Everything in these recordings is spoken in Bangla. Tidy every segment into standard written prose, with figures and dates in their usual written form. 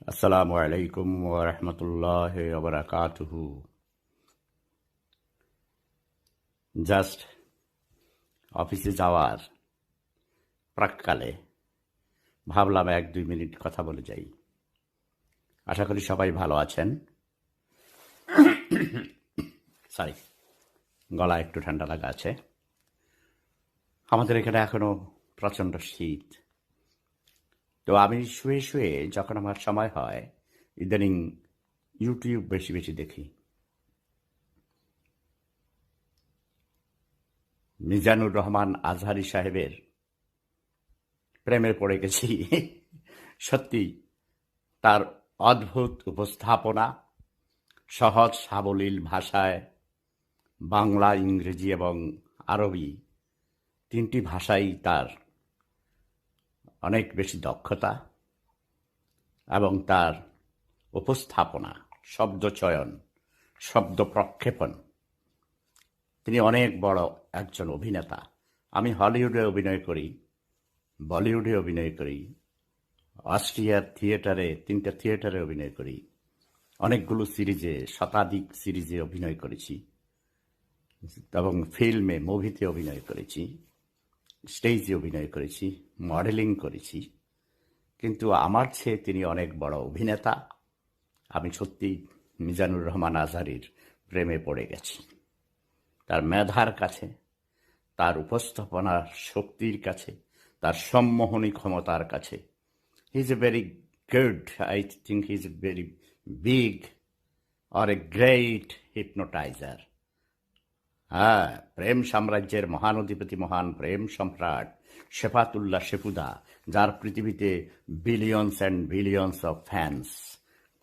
আসসালামু আলাইকুম ওয়া রাহমাতুল্লাহি ওয়া বারাকাতুহু। জাস্ট অফিসে যাওয়ার প্রাক্কালে ভাবলাম 1-2 মিনিট কথা বলে যাই। আশা করি সবাই ভালো আছেন। সরি, গলা একটু ঠান্ডা লাগা আছে। আমাদের এখানে এখনো প্রচণ্ড শীত। তো আমি শুয়ে শুয়ে যখন আমার সময় হয়, ইদানিং ইউটিউব বেশি বেশি দেখি। মিজানুর রহমান আজহারী সাহেবের প্রেমে পড়ে গেছি। সত্যি তার অদ্ভুত উপস্থাপনা, সহজ সাবলীল ভাষায় বাংলা, ইংরেজি এবং আরবি তিনটি ভাষাই তার অনেক বেশি দক্ষতা এবং তার উপস্থাপনা, শব্দচয়ন, শব্দ প্রক্ষেপণ। তিনি অনেক বড় একজন অভিনেতা। আমি হলিউডে অভিনয় করি, বলিউডে অভিনয় করি, অস্ট্রিয়ার থিয়েটারে 3টা থিয়েটারে অভিনয় করি, অনেকগুলো সিরিজে, শতাধিক সিরিজে অভিনয় করেছি এবং ফিল্মে, মুভিতে অভিনয় করেছি, স্টেজে অভিনয় করেছি, মডেলিং করেছি। কিন্তু আমার চেয়ে তিনি অনেক বড় অভিনেতা। আমি সত্যি মিজানুর রহমান আজহারীর প্রেমে পড়ে গেছি। তার মেধার কাছে, তার উপস্থাপনার শক্তির কাছে, তার সম্মোহনী ক্ষমতার কাছে। He is a very good, I think he is a very big or a great hypnotiser. হ্যাঁ, প্রেম সাম্রাজ্যের মহান অধিপতি, মহান প্রেম সম্রাট শেফাতুল্লাহ শেফুদা, যার পৃথিবীতে billions and billions of fans,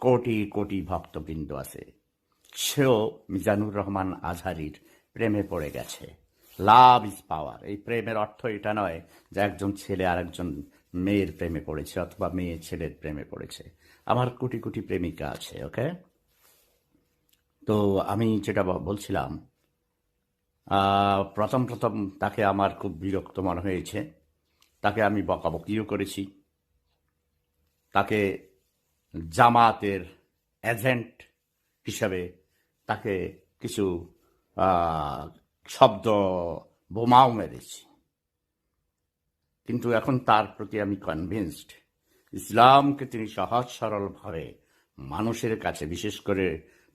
crore crore ভক্তবৃন্দ আছে, সেও মিজানুর রহমান আজহারীর প্রেমে পড়ে গেছে। লাভ ইজ পাওয়ার। এই প্রেমের অর্থ এটা নয় যে একজন ছেলে আর একজন মেয়ের প্রেমে পড়েছে অথবা মেয়ে ছেলের প্রেমে পড়েছে। আমার কোটি কোটি প্রেমিকা আছে, ওকে? তো আমি যেটা বলছিলাম, প্রথম প্রথম তাকে আমার খুব বিরক্ত মনে হয়েছে। তাকে আমি বকাবকিও করেছি। তাকে জামাতের এজেন্ট হিসাবে তাকে কিছু শব্দ বোমাও মেরেছি। কিন্তু এখন তার প্রতি আমি কনভিন্সড, ইসলামকে তিনি সহজ সরলভাবে মানুষের কাছে, বিশেষ করে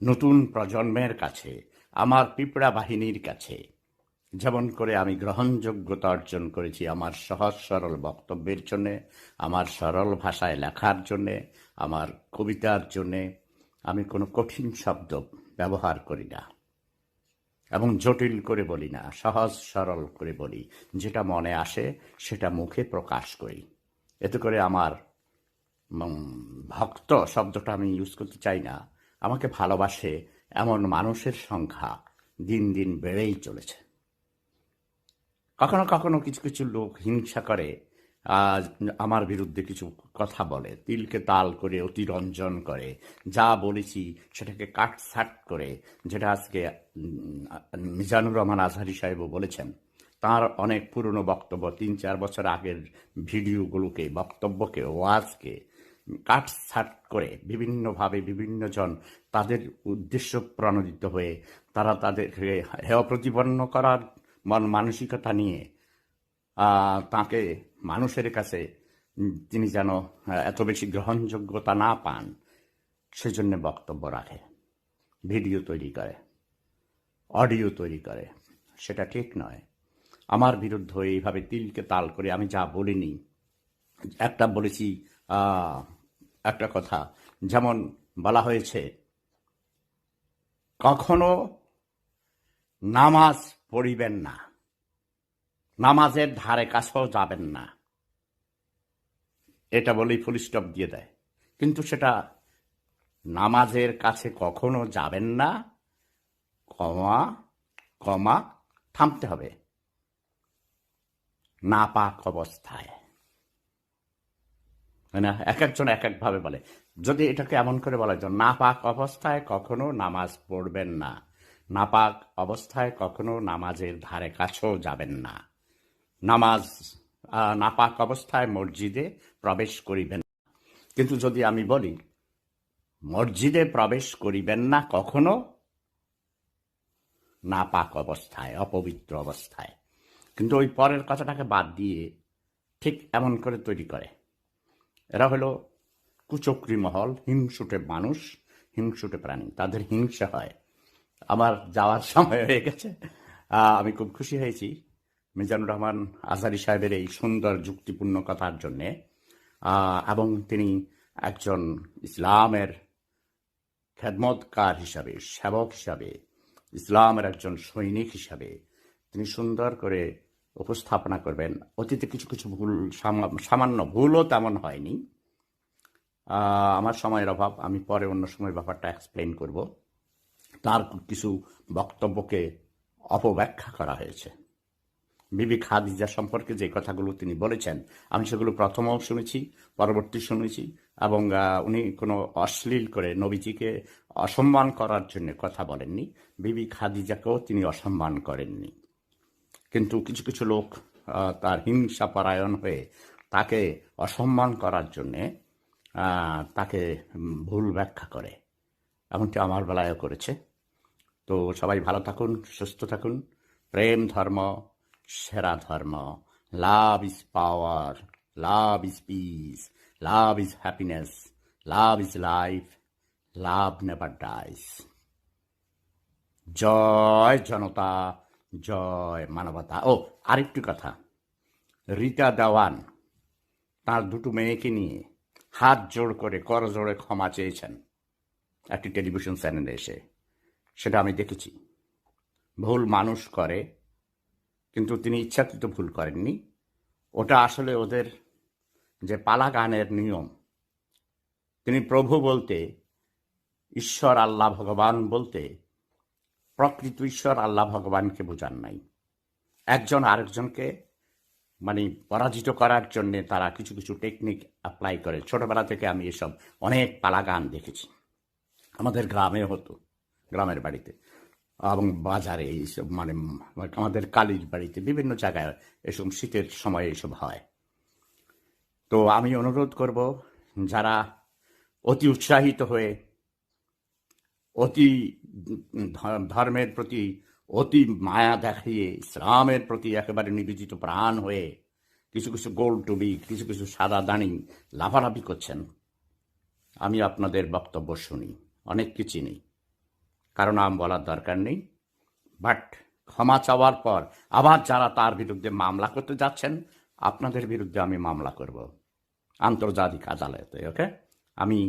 নতুন প্রজন্মের কাছে, আমার পিঁপড়া বাহিনীর কাছে যেমন করে আমি গ্রহণযোগ্যতা অর্জন করেছি আমার সহজ সরল বক্তব্যের জন্যে, আমার সরল ভাষায় লেখার জন্যে, আমার কবিতার জন্যে। আমি কোনো কঠিন শব্দ ব্যবহার করি না এবং জটিল করে বলি না, সহজ সরল করে বলি। যেটা মনে আসে সেটা মুখে প্রকাশ করি। এতে করে আমার ভক্ত শব্দটা আমি ইউজ করতে চাই না, আমাকে ভালোবাসে এমন মানুষের সংখ্যা দিন দিন বেড়েই চলেছে। কখনো কখনো কিছু কিছু লোক হিংসা করে, আমার বিরুদ্ধে কিছু কথা বলে, তিলকে তাল করে অতিরঞ্জন করে, যা বলেছি সেটাকে কাটছাট করে, যেটা আজকে মিজানুর রহমান আজহারী সাহেবও বলেছেন। তার অনেক পুরনো বক্তব্য, 3-4 বছর আগের ভিডিওগুলোকে, বক্তব্যকে, ওয়াজকে কাটছাট করে বিভিন্নভাবে বিভিন্নজন তাদের উদ্দেশ্য প্রণোদিত হয়ে তারা তাদেরকে হেয় প্রতিপন্ন করার মানসিকতা নিয়ে তাকে মানুষের কাছে তিনি যেন এত বেশি গ্রহণযোগ্যতা না পান, সেজন্য বক্তব্য রাখে, ভিডিও তৈরি করে, অডিও তৈরি করে। সেটা ঠিক নয়। আমার বিরুদ্ধে এইভাবে তিলকে তাল করে আমি যা বলিনি, একটা বলেছি, একটা কথা যেমন বলা হয়েছে, কখনো নামাজ পড়িবেন না, নামাজের ধারে কাছেও যাবেন না, এটা বলেই ফুল স্টপ দিয়ে দেয়। কিন্তু সেটা নামাজের কাছে কখনো যাবেন না, কমা কমা থামতে হবে, নাপাক অবস্থায়। না, এক একজন এক একভাবে বলে। যদি এটাকে এমন করে বলা যায়, নাপাক অবস্থায় কখনো নামাজ পড়বেন না, নাপাক অবস্থায় কখনো নামাজের ধারে কাছেও যাবেন না, নামাজ নাপাক অবস্থায় মসজিদে প্রবেশ করিবেন। কিন্তু যদি আমি বলি মসজিদে প্রবেশ করিবেন না কখনো নাপাক অবস্থায়, অপবিত্র অবস্থায়। কিন্তু ওই পরের কথাটাকে বাদ দিয়ে ঠিক এমন করে তৈরি করে। এরা হলো কুচক্রী মহল, হিংসুটে মানুষ, হিংসুটে প্রাণী, তাদের হিংসা হয়। আমার যাওয়ার সময় হয়ে গেছে। আমি খুব খুশি হয়েছি মিজানুর রহমান আজহারী সাহেবের এই সুন্দর যুক্তিপূর্ণ কথার জন্যে। এবং তিনি একজন ইসলামের খেদমতকার হিসাবে, সেবক হিসাবে, ইসলামের একজন সৈনিক হিসাবে তিনি সুন্দর করে উপস্থাপনা করবেন। অতীতে কিছু কিছু ভুল, সামান্য ভুলও তেমন হয়নি। আমার সময়ের অভাব, আমি পরে অন্য সময় ব্যাপারটা এক্সপ্লেন করব। তার কিছু বক্তব্যকে অপব্যাখ্যা করা হয়েছে। বিবি খাদিজা সম্পর্কে যে কথাগুলো তিনি বলেছেন, আমি সেগুলো প্রথমেও শুনেছি, পরবর্তী শুনেছি, এবং উনি কোনো অশ্লীল করে নবীজিকে অসম্মান করার জন্য কথা বলেননি। বিবি খাদিজাকেও তিনি অসম্মান করেননি। কিন্তু কিছু কিছু লোক তার হিংসা পরায়ণ হয়ে তাকে অসম্মান করার জন্যে তাকে ভুল ব্যাখ্যা করে, এমনটি আমার বেলায়ও করেছে। তো সবাই ভালো থাকুন, সুস্থ থাকুন। প্রেম ধর্ম সেরা ধর্ম। Love is power, love is peace, love is happiness, love is life, love never dies. জয় জনতা, জয় মানবতা। ও আরেকটি কথা, রীতা দেওয়ান তার দুটো মেয়েকে নিয়ে হাত জোড় করে করজোড়ে ক্ষমা চেয়েছেন একটি টেলিভিশন চ্যানেলে এসে। সেটা আমি দেখেছি। ভুল মানুষ করে, কিন্তু তিনি ইচ্ছাকৃত ভুল করেননি। ওটা আসলে ওদের যে পালা গানের নিয়ম। তিনি প্রভু বলতে, ঈশ্বর আল্লাহ ভগবান বলতে প্রকৃত ঈশ্বর আল্লাহ ভগবানকে বোঝান নাই। একজন আরেকজনকে মানে পরাজিত করার জন্য তারা কিছু কিছু টেকনিক অ্যাপ্লাই করে। ছোটবেলা থেকে আমি এসব অনেক পালা গান দেখেছি। আমাদের গ্রামে হতো, গ্রামের বাড়িতে এবং বাজারে এইসব, মানে আমাদের কালীর বাড়িতে, বিভিন্ন জায়গায় এসব শীতের সময় এসব হয়। তো আমি অনুরোধ করব, যারা অতি উৎসাহিত হয়ে, অতি ধর্মের প্রতি অতি মায়া দেখিয়ে, ইসলামের প্রতি একেবারে নিবেদিত প্রাণ হয়ে কিছু কিছু গোল টুবি, কিছু কিছু সাদা দাঁড়ি লাফালাফি করছেন, আমি আপনাদের বক্তব্য শুনি, অনেককে চিনি, কারণ নাম বলার দরকার নেই। বাট ক্ষমা চাওয়ার পর আবার যারা তার বিরুদ্ধে মামলা করতে যাচ্ছেন, আপনাদের বিরুদ্ধে আমি মামলা করব আন্তর্জাতিক আদালতে। ওকে? আমি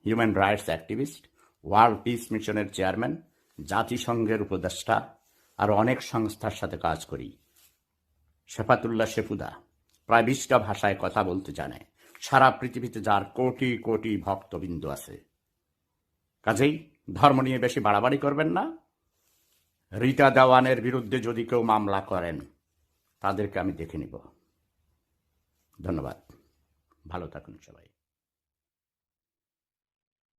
human rights activist, world piece মিশনের চেয়ারম্যান, জাতিসংঘের উপদেষ্টা, আর অনেক সংস্থার সাথে কাজ করি। শেফাতুল্লাহ শেফুদা প্রায় 20টা ভাষায় কথা বলতে জানে, সারা পৃথিবীতে যার কোটি কোটি ভক্তবিন্দু আছে। কাজেই ধর্ম নিয়ে বেশি বাড়াবাড়ি করবেন না। রীতা দেওয়ানের বিরুদ্ধে যদি কেউ মামলা করেন, তাদেরকে আমি দেখে নিব। ধন্যবাদ। ভালো থাকুন সবাই।